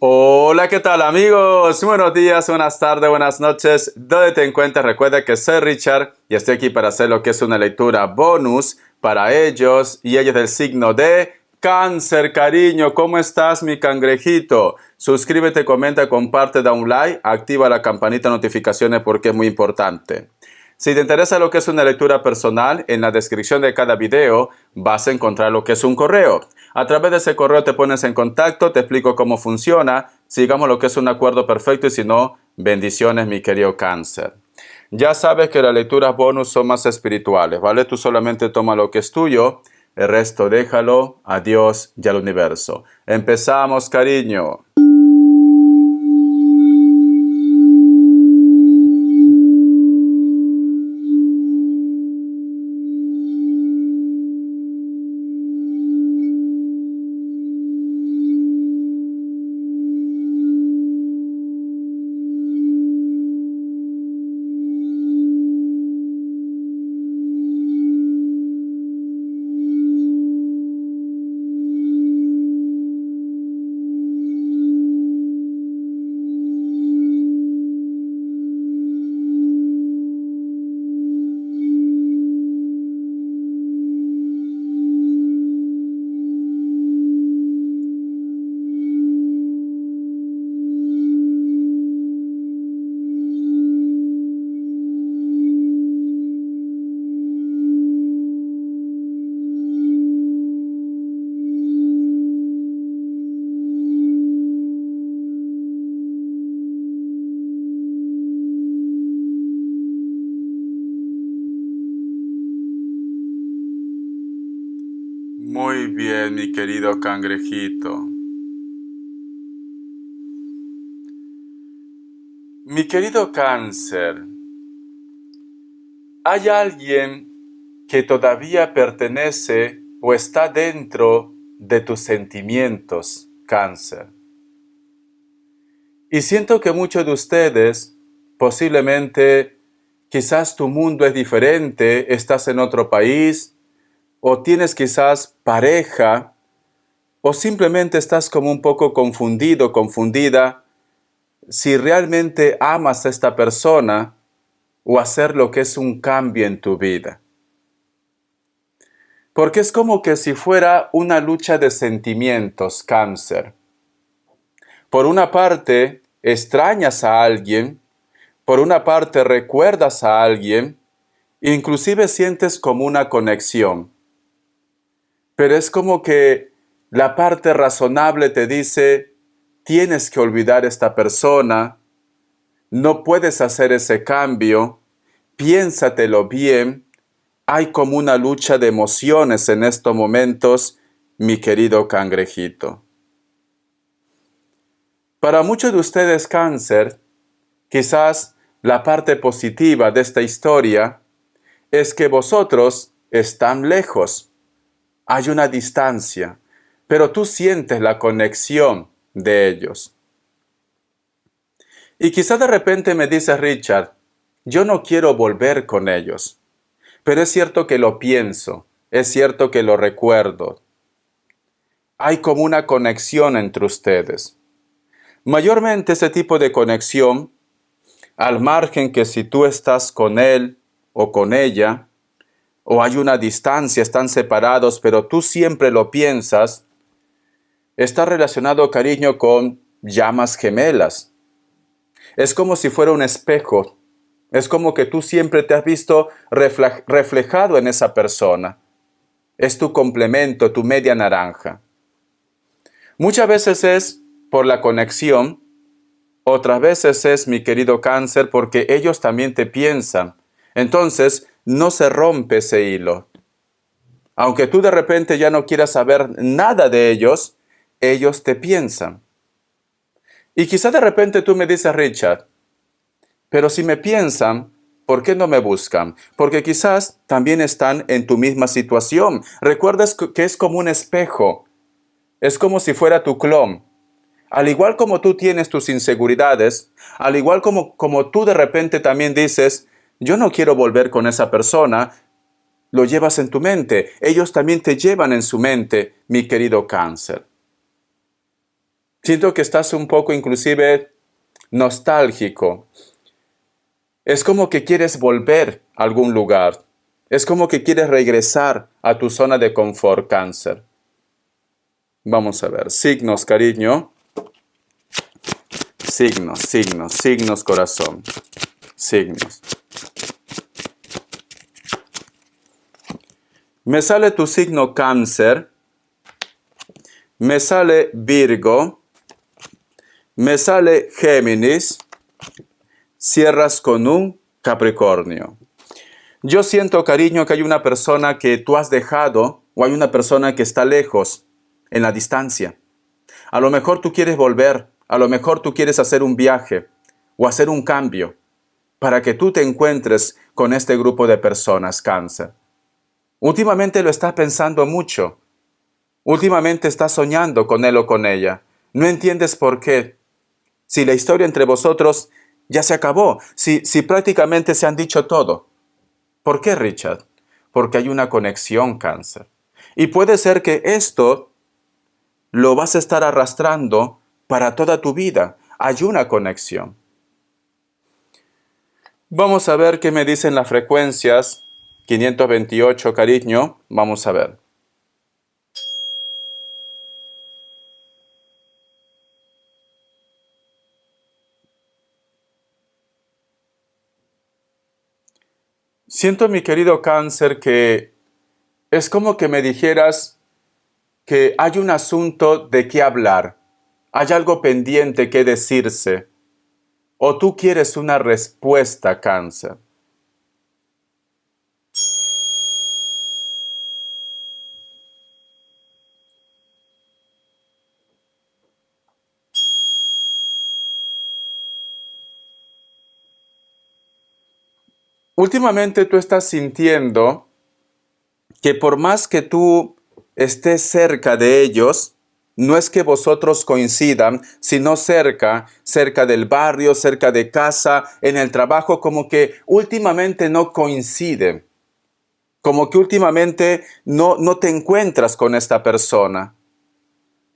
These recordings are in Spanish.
Hola, ¿qué tal amigos? Buenos días, buenas tardes, buenas noches. Donde te encuentres, recuerda que soy Richard y estoy aquí para hacer lo que es una lectura bonus para ellos y ellos del signo de Cáncer, cariño. ¿Cómo estás, mi cangrejito? Suscríbete, comenta, comparte, da un like, activa la campanita de notificaciones porque es muy importante. Si te interesa lo que es una lectura personal, en la descripción de cada video vas a encontrar lo que es un correo. A través de ese correo te pones en contacto, te explico cómo funciona, sigamos lo que es un acuerdo perfecto y si no, bendiciones mi querido Cáncer. Ya sabes que las lecturas bonus son más espirituales, ¿vale? Tú solamente toma lo que es tuyo, el resto déjalo a Dios y al universo. Empezamos, cariño. Muy bien, mi querido cangrejito. Mi querido Cáncer, ¿hay alguien que todavía pertenece o está dentro de tus sentimientos, Cáncer? Y siento que muchos de ustedes, posiblemente, quizás tu mundo es diferente, estás en otro país, o tienes quizás pareja, o simplemente estás como un poco confundido, confundida, si realmente amas a esta persona o hacer lo que es un cambio en tu vida. Porque es como que si fuera una lucha de sentimientos, Cáncer. Por una parte, extrañas a alguien, por una parte recuerdas a alguien, inclusive sientes como una conexión. Pero es como que la parte razonable te dice, tienes que olvidar a esta persona, no puedes hacer ese cambio, piénsatelo bien, hay como una lucha de emociones en estos momentos, mi querido cangrejito. Para muchos de ustedes, Cáncer, quizás la parte positiva de esta historia es que vosotros están lejos, hay una distancia, pero tú sientes la conexión de ellos. Y quizá de repente me dice Richard, yo no quiero volver con ellos, pero es cierto que lo pienso, es cierto que lo recuerdo. Hay como una conexión entre ustedes. Mayormente ese tipo de conexión, al margen que si tú estás con él o con ella, o hay una distancia, están separados, pero tú siempre lo piensas, está relacionado, cariño, con llamas gemelas. Es como si fuera un espejo. Es como que tú siempre te has visto reflejado en esa persona. Es tu complemento, tu media naranja. Muchas veces es por la conexión, otras veces es, mi querido Cáncer, porque ellos también te piensan. Entonces, no se rompe ese hilo. Aunque tú de repente ya no quieras saber nada de ellos, ellos te piensan. Y quizá de repente tú me dices, Richard, pero si me piensan, ¿por qué no me buscan? Porque quizás también están en tu misma situación. Recuerdas que es como un espejo. Es como si fuera tu clon. Al igual como tú tienes tus inseguridades, al igual como tú de repente también dices, yo no quiero volver con esa persona, lo llevas en tu mente. Ellos también te llevan en su mente, mi querido Cáncer. Siento que estás un poco inclusive nostálgico. Es como que quieres volver a algún lugar. Es como que quieres regresar a tu zona de confort, Cáncer. Vamos a ver. Signos, cariño. Signos, corazón. Signos. Me sale tu signo Cáncer. Me sale Virgo. Me sale Géminis. Cierras con un Capricornio. Yo siento, cariño, que hay una persona que tú has dejado o hay una persona que está lejos, en la distancia. A lo mejor tú quieres volver, a lo mejor tú quieres hacer un viaje o hacer un cambio para que tú te encuentres con este grupo de personas, Cáncer. Últimamente lo estás pensando mucho. Últimamente estás soñando con él o con ella. No entiendes por qué. Si la historia entre vosotros ya se acabó, si prácticamente se han dicho todo. ¿Por qué, Richard? Porque hay una conexión, Cáncer. Y puede ser que esto lo vas a estar arrastrando para toda tu vida. Hay una conexión. Vamos a ver qué me dicen las frecuencias. 528, cariño. Vamos a ver. Siento, mi querido Cáncer, que es como que me dijeras que hay un asunto de qué hablar, hay algo pendiente que decirse, o tú quieres una respuesta, Cáncer. Últimamente tú estás sintiendo que por más que tú estés cerca de ellos, no es que vosotros coincidan, sino cerca del barrio, cerca de casa, en el trabajo, como que últimamente no coinciden. Como que últimamente no te encuentras con esta persona.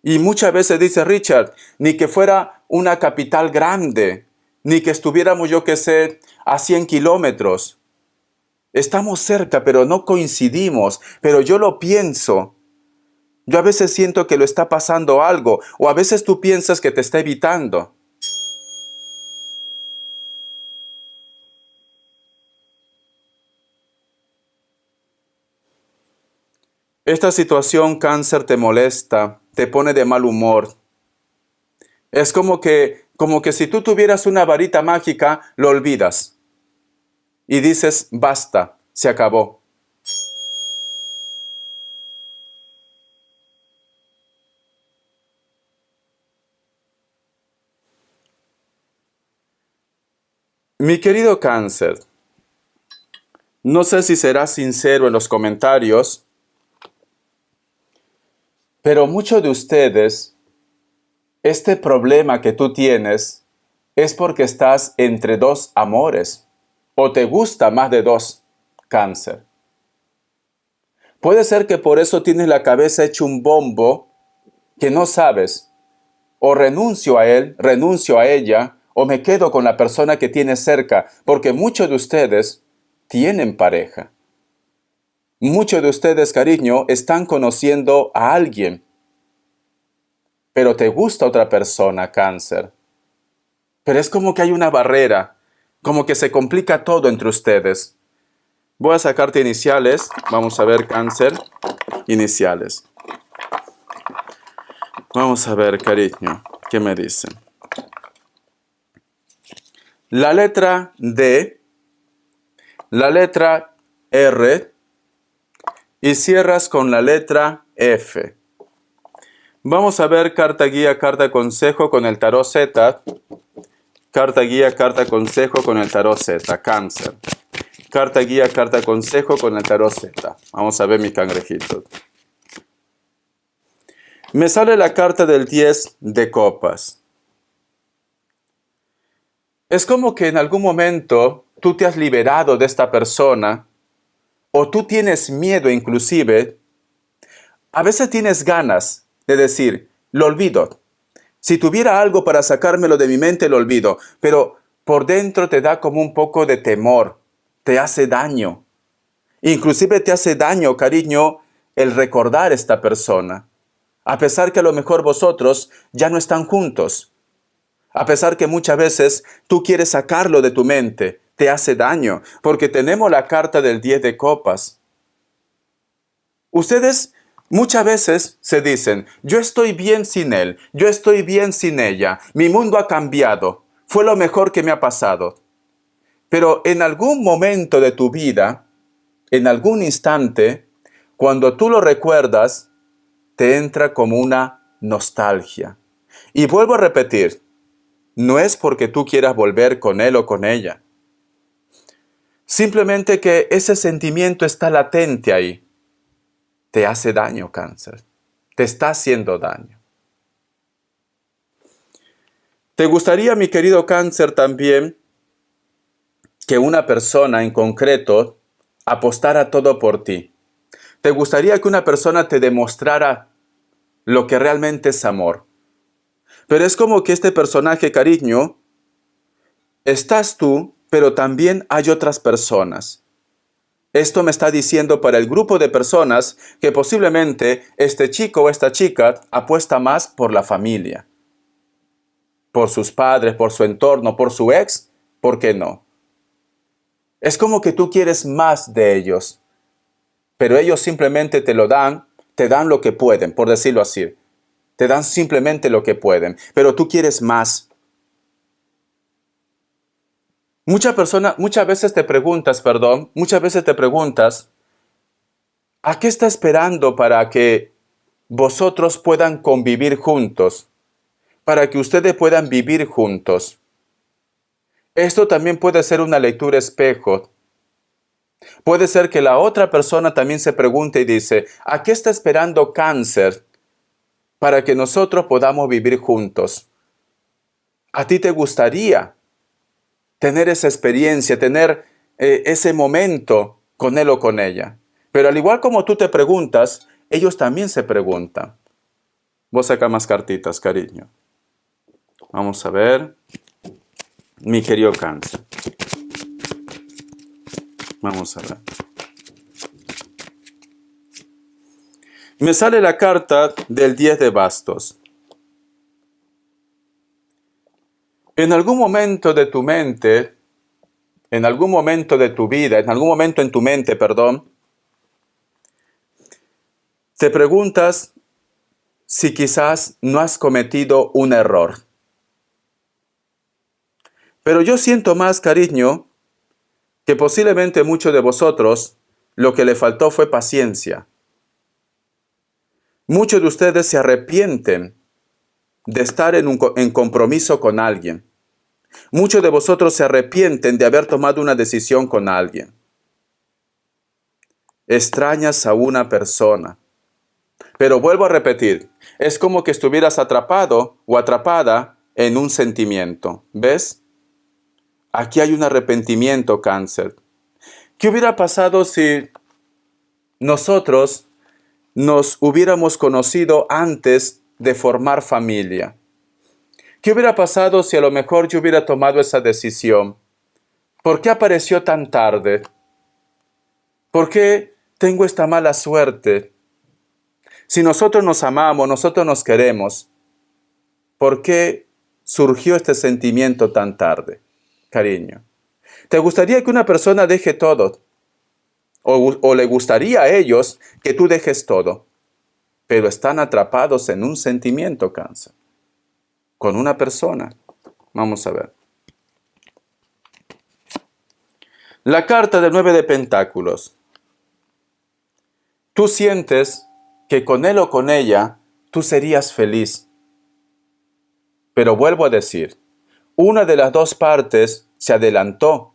Y muchas veces dice Richard, ni que fuera una capital grande, ni que estuviéramos, yo que sé, a 100 kilómetros. Estamos cerca, pero no coincidimos, pero yo lo pienso. Yo a veces siento que lo está pasando algo, o a veces tú piensas que te está evitando. Esta situación, Cáncer, te molesta, te pone de mal humor. Es como que si tú tuvieras una varita mágica, lo olvidas. Y dices, basta, se acabó. Mi querido Cáncer, no sé si serás sincero en los comentarios, pero muchos de ustedes, este problema que tú tienes es porque estás entre dos amores, o te gusta más de dos, Cáncer. Puede ser que por eso tienes la cabeza hecha un bombo que no sabes, o renuncio a él, renuncio a ella, o me quedo con la persona que tienes cerca, porque muchos de ustedes tienen pareja. Muchos de ustedes, cariño, están conociendo a alguien, pero te gusta otra persona, Cáncer. Pero es como que hay una barrera, como que se complica todo entre ustedes. Voy a sacarte iniciales, vamos a ver, Cáncer, iniciales. Vamos a ver, cariño, ¿qué me dicen? La letra D, la letra R y cierras con la letra F. Vamos a ver carta guía, carta consejo con el tarot Z. Carta guía, carta consejo con el tarot Z, Cáncer. Carta guía, carta consejo con el tarot Z. Vamos a ver mi cangrejito. Me sale la carta del 10 de copas. Es como que en algún momento tú te has liberado de esta persona o tú tienes miedo inclusive. A veces tienes ganas de decir, lo olvido. Si tuviera algo para sacármelo de mi mente, lo olvido. Pero por dentro te da como un poco de temor. Te hace daño. Inclusive te hace daño, cariño, el recordar a esta persona. A pesar que a lo mejor vosotros ya no están juntos. A pesar que muchas veces tú quieres sacarlo de tu mente, te hace daño, porque tenemos la carta del 10 de copas. Ustedes muchas veces se dicen, yo estoy bien sin él, yo estoy bien sin ella, mi mundo ha cambiado, fue lo mejor que me ha pasado. Pero en algún momento de tu vida, en algún instante, cuando tú lo recuerdas, te entra como una nostalgia. Y vuelvo a repetir, no es porque tú quieras volver con él o con ella. Simplemente que ese sentimiento está latente ahí. Te hace daño, Cáncer. Te está haciendo daño. ¿Te gustaría, mi querido Cáncer, también que una persona en concreto apostara todo por ti? ¿Te gustaría que una persona te demostrara lo que realmente es amor? Pero es como que este personaje, cariño, estás tú, pero también hay otras personas. Esto me está diciendo para el grupo de personas que posiblemente este chico o esta chica apuesta más por la familia. Por sus padres, por su entorno, por su ex, ¿por qué no? Es como que tú quieres más de ellos, pero ellos simplemente te dan lo que pueden, por decirlo así. Te dan simplemente lo que pueden, pero tú quieres más. Muchas veces te preguntas, ¿a qué está esperando para que vosotros puedan convivir juntos? Para que ustedes puedan vivir juntos. Esto también puede ser una lectura espejo. Puede ser que la otra persona también se pregunte y dice, ¿a qué está esperando Cáncer para que nosotros podamos vivir juntos? ¿A ti te gustaría tener esa experiencia, tener ese momento con él o con ella? Pero al igual como tú te preguntas, ellos también se preguntan. Vos saca más cartitas, cariño. Vamos a ver. Mi querido Cáncer. Vamos a ver. Me sale la carta del 10 de bastos. En algún momento de tu mente, en algún momento de tu vida, en algún momento en tu mente, te preguntas si quizás no has cometido un error. Pero yo siento más, cariño, que posiblemente muchos de vosotros lo que le faltó fue paciencia. Muchos de ustedes se arrepienten de estar en compromiso con alguien. Muchos de vosotros se arrepienten de haber tomado una decisión con alguien. Extrañas a una persona. Pero vuelvo a repetir, es como que estuvieras atrapado o atrapada en un sentimiento. ¿Ves? Aquí hay un arrepentimiento, Cáncer. ¿Qué hubiera pasado si nosotros nos hubiéramos conocido antes de formar familia? ¿Qué hubiera pasado si a lo mejor yo hubiera tomado esa decisión? ¿Por qué apareció tan tarde? ¿Por qué tengo esta mala suerte? Si nosotros nos amamos, nosotros nos queremos, ¿por qué surgió este sentimiento tan tarde, cariño? ¿Te gustaría que una persona deje todo? ¿O le gustaría a ellos que tú dejes todo? Pero están atrapados en un sentimiento, Cáncer. Con una persona. Vamos a ver. La carta del 9 de Pentáculos. Tú sientes que con él o con ella tú serías feliz. Pero vuelvo a decir, una de las dos partes se adelantó.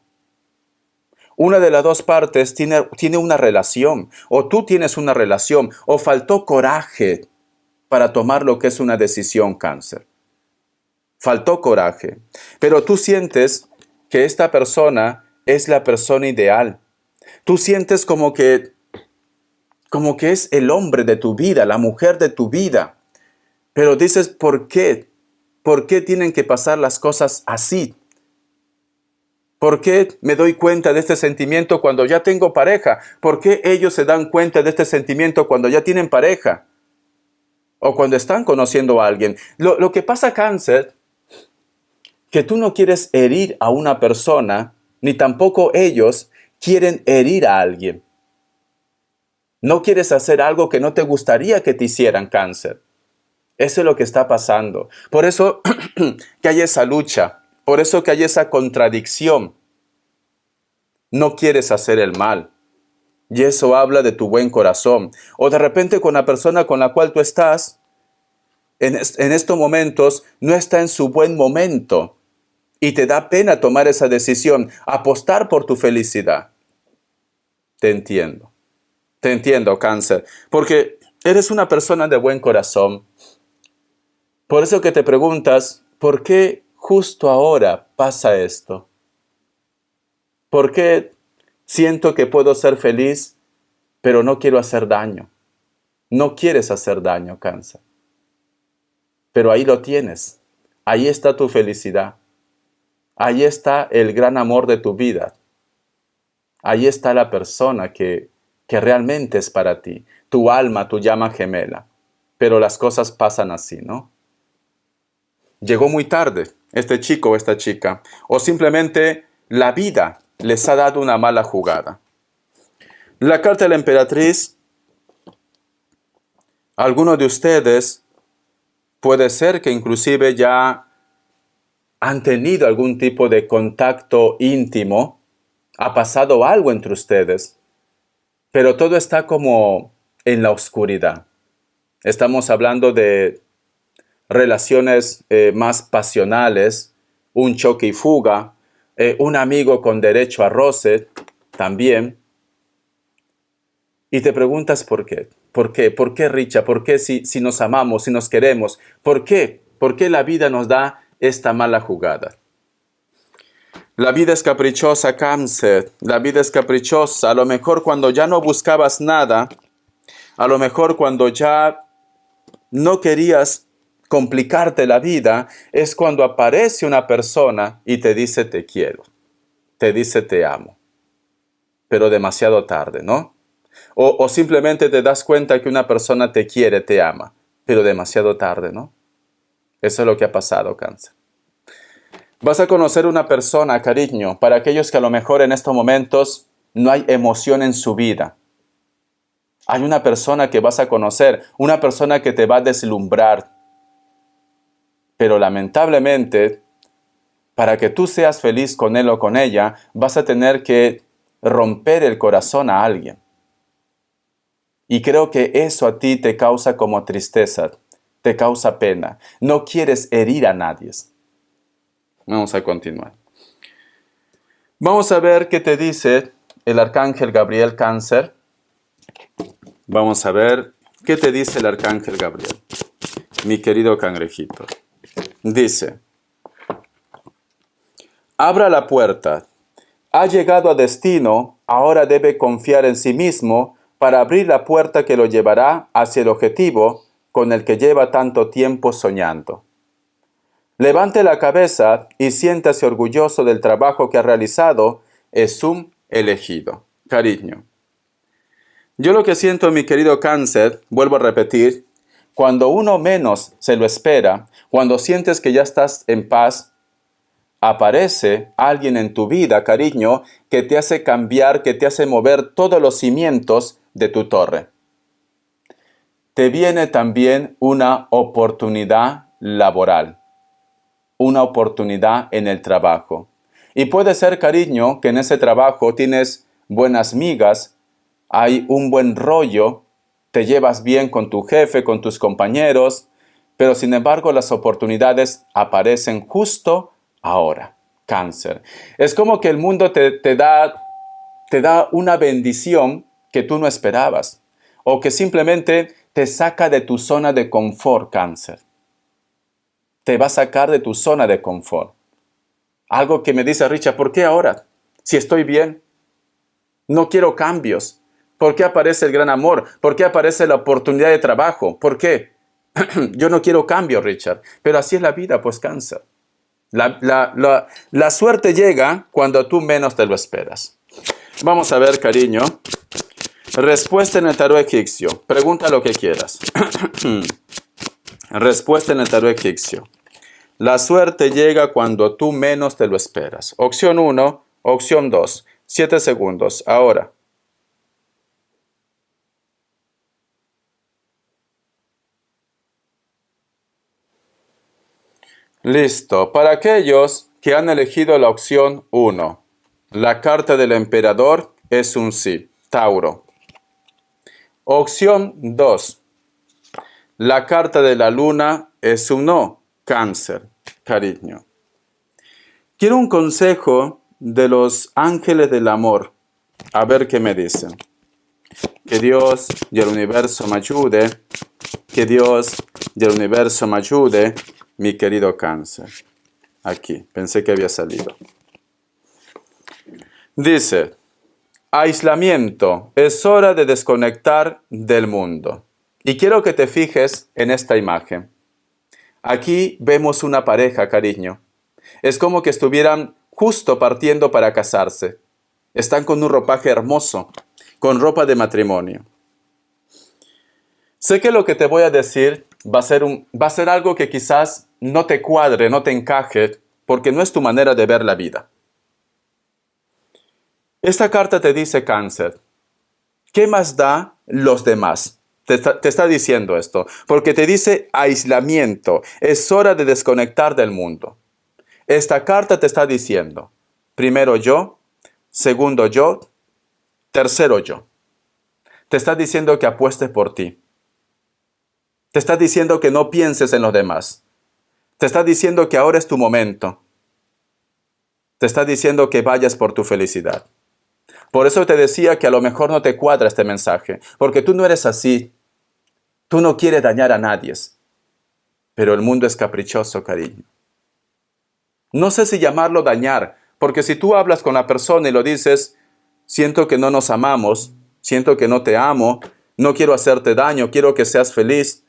Una de las dos partes tiene una relación, o tú tienes una relación, o faltó coraje para tomar lo que es una decisión, Cáncer. Faltó coraje. Pero tú sientes que esta persona es la persona ideal. Tú sientes como que es el hombre de tu vida, la mujer de tu vida. Pero dices, ¿por qué? ¿Por qué tienen que pasar las cosas así? ¿Por qué me doy cuenta de este sentimiento cuando ya tengo pareja? ¿Por qué ellos se dan cuenta de este sentimiento cuando ya tienen pareja? O cuando están conociendo a alguien. Lo que pasa, Cáncer, que tú no quieres herir a una persona, ni tampoco ellos quieren herir a alguien. No quieres hacer algo que no te gustaría que te hicieran, Cáncer. Eso es lo que está pasando. Por eso que hay esa lucha, por eso que hay esa contradicción. No quieres hacer el mal. Y eso habla de tu buen corazón. O de repente con la persona con la cual tú estás, en estos momentos, no está en su buen momento. Y te da pena tomar esa decisión, apostar por tu felicidad. Te entiendo, Cáncer, porque eres una persona de buen corazón. Por eso que te preguntas, ¿por qué justo ahora pasa esto? ¿Por qué siento que puedo ser feliz, pero no quiero hacer daño? No quieres hacer daño, Cáncer. Pero ahí lo tienes. Ahí está tu felicidad. Ahí está el gran amor de tu vida. Ahí está la persona que realmente es para ti. Tu alma, tu llama gemela. Pero las cosas pasan así, ¿no? Llegó muy tarde este chico o esta chica. O simplemente la vida les ha dado una mala jugada. La carta de la emperatriz, algunos de ustedes puede ser que inclusive ya han tenido algún tipo de contacto íntimo, ha pasado algo entre ustedes, pero todo está como en la oscuridad. Estamos hablando de relaciones más pasionales, un choque y fuga, un amigo con derecho a roce también. Y te preguntas por qué. ¿Por qué? ¿Por qué, Richa? ¿Por qué si nos amamos, si nos queremos? ¿Por qué? ¿Por qué la vida nos da esta mala jugada? La vida es caprichosa, Cáncer. La vida es caprichosa. A lo mejor cuando ya no buscabas nada, a lo mejor cuando ya no querías complicarte la vida, es cuando aparece una persona y te dice te quiero, te dice te amo, pero demasiado tarde, ¿no? O simplemente te das cuenta que una persona te quiere, te ama, pero demasiado tarde, ¿no? Eso es lo que ha pasado, Cáncer. Vas a conocer una persona, cariño, para aquellos que a lo mejor en estos momentos no hay emoción en su vida. Hay una persona que vas a conocer, una persona que te va a deslumbrar. Pero lamentablemente, para que tú seas feliz con él o con ella, vas a tener que romper el corazón a alguien. Y creo que eso a ti te causa como tristeza, te causa pena. No quieres herir a nadie. Vamos a continuar. Vamos a ver qué te dice el arcángel Gabriel, Cáncer. Vamos a ver qué te dice el arcángel Gabriel, mi querido cangrejito. Dice: abra la puerta. Ha llegado a destino, ahora debe confiar en sí mismo para abrir la puerta que lo llevará hacia el objetivo con el que lleva tanto tiempo soñando. Levante la cabeza y siéntase orgulloso del trabajo que ha realizado. Es un elegido. Cariño, yo lo que siento, mi querido Cáncer, vuelvo a repetir, cuando uno menos se lo espera, cuando sientes que ya estás en paz, aparece alguien en tu vida, cariño, que te hace cambiar, que te hace mover todos los cimientos de tu torre. Te viene también una oportunidad laboral, una oportunidad en el trabajo. Y puede ser, cariño, que en ese trabajo tienes buenas migas, hay un buen rollo, te llevas bien con tu jefe, con tus compañeros, pero sin embargo las oportunidades aparecen justo ahora, Cáncer. Es como que el mundo te da una bendición que tú no esperabas, o que simplemente te saca de tu zona de confort, Cáncer. Te va a sacar de tu zona de confort. Algo que me dice Richard, ¿por qué ahora? Si estoy bien, no quiero cambios. ¿Por qué aparece el gran amor? ¿Por qué aparece la oportunidad de trabajo? ¿Por qué? Yo no quiero cambio, Richard, pero así es la vida, pues cáncer. La suerte llega cuando tú menos te lo esperas. Vamos a ver, cariño. Respuesta en el tarot egipcio. Pregunta lo que quieras. Respuesta en el tarot egipcio. La suerte llega cuando tú menos te lo esperas. Opción 1, opción 2. 7 segundos. Ahora. Listo. Para aquellos que han elegido la opción 1, la carta del emperador es un sí. Tauro. Opción 2. La carta de la luna es un no. Cáncer. Cariño. Quiero un consejo de los ángeles del amor. A ver qué me dicen. Que Dios y el universo me ayude. Que Dios y el universo me ayude, mi querido cáncer. Aquí, pensé que había salido. Dice, aislamiento, es hora de desconectar del mundo. Y quiero que te fijes en esta imagen. Aquí vemos una pareja, cariño. Es como que estuvieran justo partiendo para casarse. Están con un ropaje hermoso, con ropa de matrimonio. Sé que lo que te voy a decir va a ser algo que quizás no te cuadre, no te encaje, porque no es tu manera de ver la vida. Esta carta te dice cáncer. ¿Qué más da los demás? Te está diciendo esto, porque te dice aislamiento. Es hora de desconectar del mundo. Esta carta te está diciendo, primero yo, segundo yo, tercero yo. Te está diciendo que apuestes por ti. Te está diciendo que no pienses en los demás. Te está diciendo que ahora es tu momento. Te está diciendo que vayas por tu felicidad. Por eso te decía que a lo mejor no te cuadra este mensaje, porque tú no eres así. Tú no quieres dañar a nadie. Pero el mundo es caprichoso, cariño. No sé si llamarlo dañar, porque si tú hablas con la persona y lo dices, siento que no nos amamos, siento que no te amo, no quiero hacerte daño, quiero que seas feliz.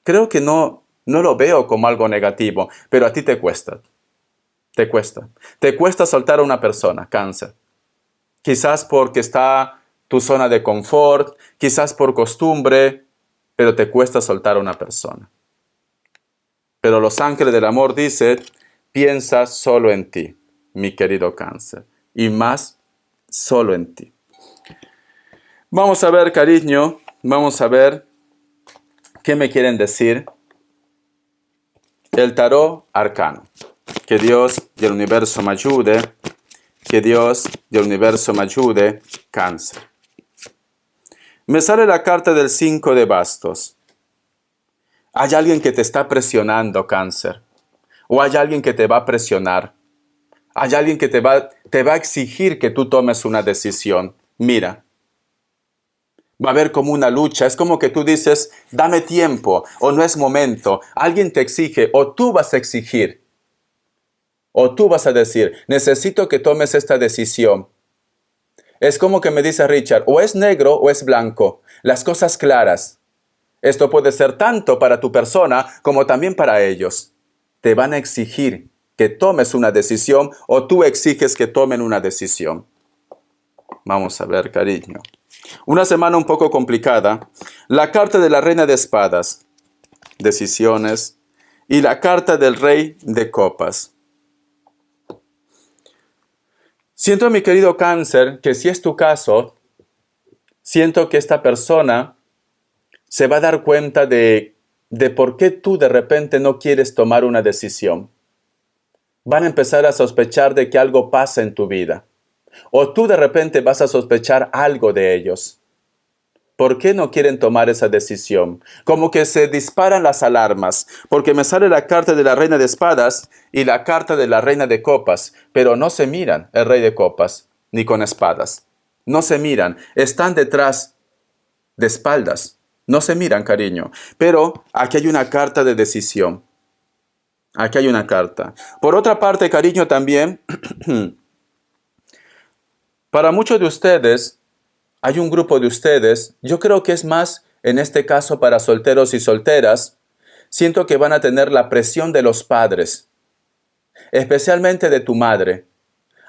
Creo que no lo veo como algo negativo, pero a ti te cuesta. Te cuesta. Te cuesta soltar a una persona, cáncer. Quizás porque está tu zona de confort, quizás por costumbre, pero te cuesta soltar a una persona. Pero los ángeles del amor dicen, piensa solo en ti, mi querido cáncer, y más solo en ti. Vamos a ver, cariño, vamos a ver qué me quieren decir el tarot arcano. Que Dios y el universo me ayude. Que Dios y el universo me ayude. Cáncer. Me sale la carta del 5 de bastos. Hay alguien que te está presionando, cáncer. O hay alguien que te va a presionar. Hay alguien que te va a exigir que tú tomes una decisión. Mira. Va a haber como una lucha. Es como que tú dices, dame tiempo o no es momento. Alguien te exige o tú vas a exigir. O tú vas a decir, necesito que tomes esta decisión. Es como que me dice Richard, o es negro o es blanco. Las cosas claras. Esto puede ser tanto para tu persona como también para ellos. Te van a exigir que tomes una decisión o tú exiges que tomen una decisión. Vamos a ver, cariño. Una semana un poco complicada. La carta de la reina de espadas. Decisiones. Y la carta del rey de copas. Siento, mi querido cáncer, que si es tu caso, siento que esta persona se va a dar cuenta de por qué tú de repente no quieres tomar una decisión. Van a empezar a sospechar de que algo pasa en tu vida. O tú de repente vas a sospechar algo de ellos. ¿Por qué no quieren tomar esa decisión? Como que se disparan las alarmas, porque me sale la carta de la reina de espadas y la carta de la reina de copas, pero no se miran el rey de copas, ni con espadas. No se miran, están detrás de espaldas. No se miran, cariño. Pero aquí hay una carta de decisión. Aquí hay una carta. Por otra parte, cariño, también, para muchos de ustedes, hay un grupo de ustedes, yo creo que es más en este caso para solteros y solteras, Siento que van a tener la presión de los padres, especialmente de tu madre.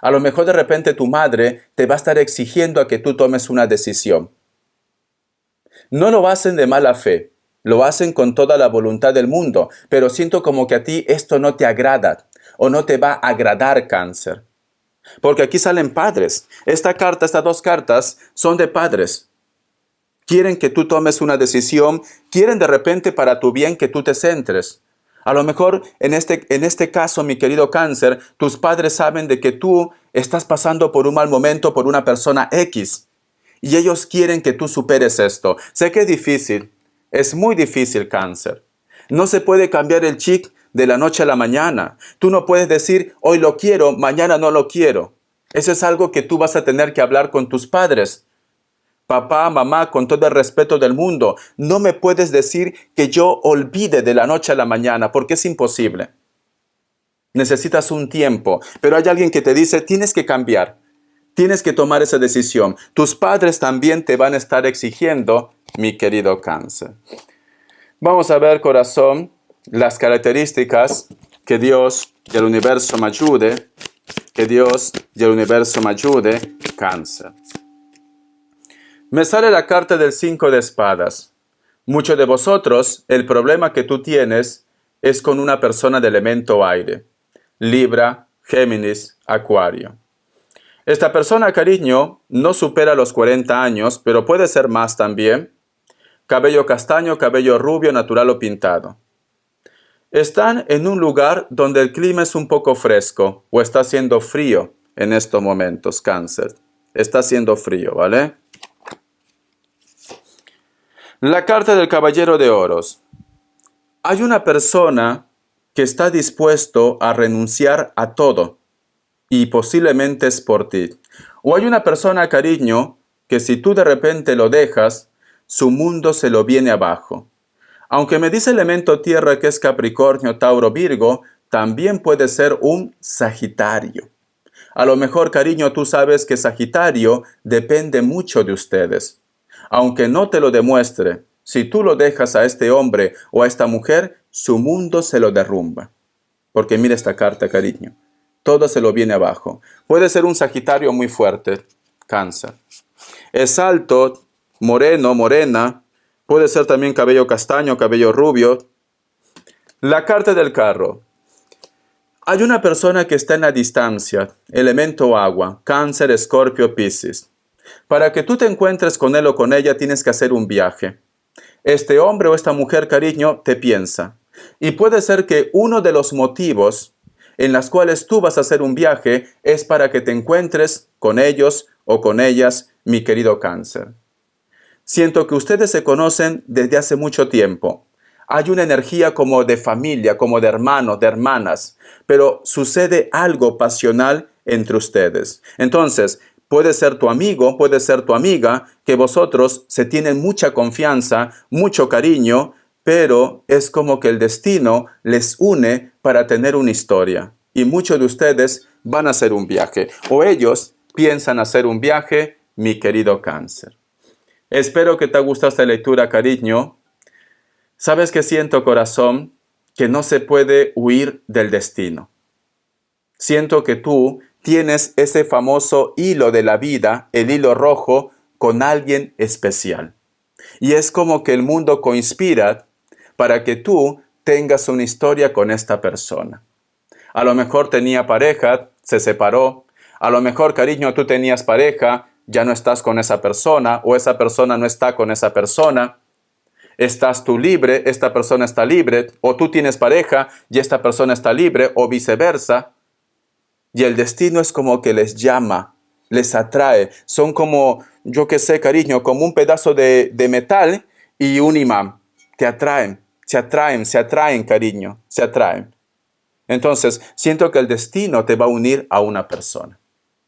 A lo mejor de repente tu madre te va a estar exigiendo a que tú tomes una decisión. No lo hacen de mala fe, lo hacen con toda la voluntad del mundo, pero siento como que a ti esto no te agrada o no te va a agradar, Cáncer. Porque aquí salen padres. Estas dos cartas son de padres. Quieren que tú tomes una decisión, quieren de repente para tu bien que tú te centres. A lo mejor en este caso, mi querido Cáncer, tus padres saben de que tú estás pasando por un mal momento por una persona X. Y ellos quieren que tú superes esto. Sé que es difícil. Es muy difícil, Cáncer. No se puede cambiar el chip de la noche a la mañana. Tú no puedes decir, hoy lo quiero, mañana no lo quiero. Eso es algo que tú vas a tener que hablar con tus padres. Papá, mamá, con todo el respeto del mundo, no me puedes decir que yo olvide de la noche a la mañana, porque es imposible. Necesitas un tiempo, pero hay alguien que te dice, tienes que cambiar, tienes que tomar esa decisión. Tus padres también te van a estar exigiendo, mi querido Cáncer. Vamos a ver, corazón, las características que Dios y el universo me ayude, Cáncer. Me sale la carta del 5 de espadas. Muchos de vosotros, el problema que tú tienes es con una persona de elemento aire. Libra, Géminis, Acuario. Esta persona, cariño, no supera los 40 años, pero puede ser más también. Cabello castaño, cabello rubio, natural o pintado. Están en un lugar donde el clima es un poco fresco o está haciendo frío en estos momentos, Cáncer. Está haciendo frío, ¿vale? La carta del caballero de oros. Hay una persona que está dispuesto a renunciar a todo y posiblemente es por ti. O hay una persona, cariño, que si tú de repente lo dejas, su mundo se lo viene abajo. Aunque me dice elemento tierra que es Capricornio, Tauro, Virgo, también puede ser un Sagitario. A lo mejor, cariño, tú sabes que Sagitario depende mucho de ustedes. Aunque no te lo demuestre, si tú lo dejas a este hombre o a esta mujer, su mundo se lo derrumba. Porque mira esta carta, cariño. Todo se lo viene abajo. Puede ser un Sagitario muy fuerte, Cáncer. Es alto, moreno, morena. Puede ser también cabello castaño, cabello rubio. La carta del carro. Hay una persona que está en la distancia, elemento agua, Cáncer, Escorpio, Piscis. Para que tú te encuentres con él o con ella tienes que hacer un viaje. Este hombre o esta mujer, cariño, te piensa. Y puede ser que uno de los motivos en los cuales tú vas a hacer un viaje es para que te encuentres con ellos o con ellas, mi querido Cáncer. Siento que ustedes se conocen desde hace mucho tiempo. Hay una energía como de familia, como de hermanos, de hermanas, pero sucede algo pasional entre ustedes. Entonces, puede ser tu amigo, puede ser tu amiga, que vosotros se tienen mucha confianza, mucho cariño, pero es como que el destino les une para tener una historia. Y muchos de ustedes van a hacer un viaje, o ellos piensan hacer un viaje, mi querido Cáncer. Espero que te haya gustado esta lectura, cariño. ¿Sabes qué siento, corazón? Que no se puede huir del destino. Siento que tú tienes ese famoso hilo de la vida, el hilo rojo, con alguien especial. Y es como que el mundo conspira para que tú tengas una historia con esta persona. A lo mejor tenía pareja, se separó. A lo mejor, cariño, tú tenías pareja, ya no estás con esa persona, o esa persona no está con esa persona. Estás tú libre, esta persona está libre, o tú tienes pareja y esta persona está libre, o viceversa. Y el destino es como que les llama, les atrae. Son como, yo qué sé, cariño, como un pedazo de metal y un imán. Te atraen, se atraen, cariño, se atraen. Entonces, siento que el destino te va a unir a una persona.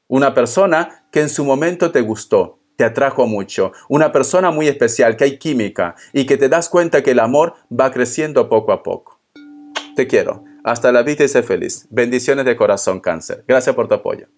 Una persona que en su momento te gustó, te atrajo mucho. Una persona muy especial, que hay química y que te das cuenta que el amor va creciendo poco a poco. Te quiero. Hasta la vista y sé feliz. Bendiciones de corazón, Cáncer. Gracias por tu apoyo.